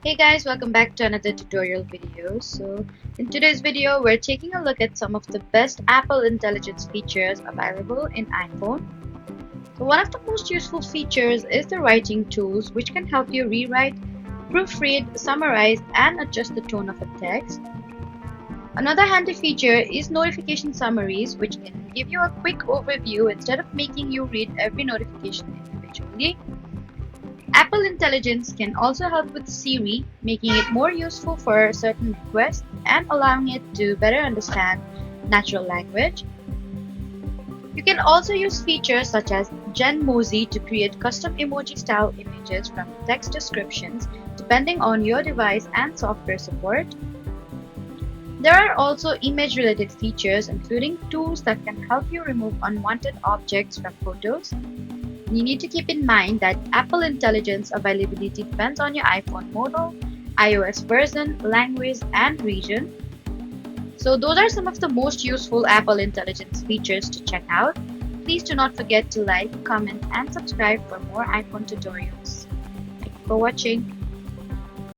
Hey guys, welcome back to another tutorial video. In today's video, we're taking a look at some of the best Apple Intelligence features available in iPhone. One of the most useful features is the writing tools, which can help you rewrite, proofread, summarize, and adjust the tone of a text. Another handy feature is notification summaries, which can give you a quick overview instead of making you read every notification individually. Apple Intelligence can also help with Siri, making it more useful for certain requests and allowing it to better understand natural language. You can also use features such as Genmoji to create custom emoji style images from text descriptions depending on your device and software support. There are also image related features, including tools that can help you remove unwanted objects from photos. You need to keep in mind that Apple Intelligence availability depends on your iPhone model, iOS version, language, and region. So those are some of the most useful Apple Intelligence features to check out. Please do not forget to like, comment, and subscribe for more iPhone tutorials. Thank you for watching.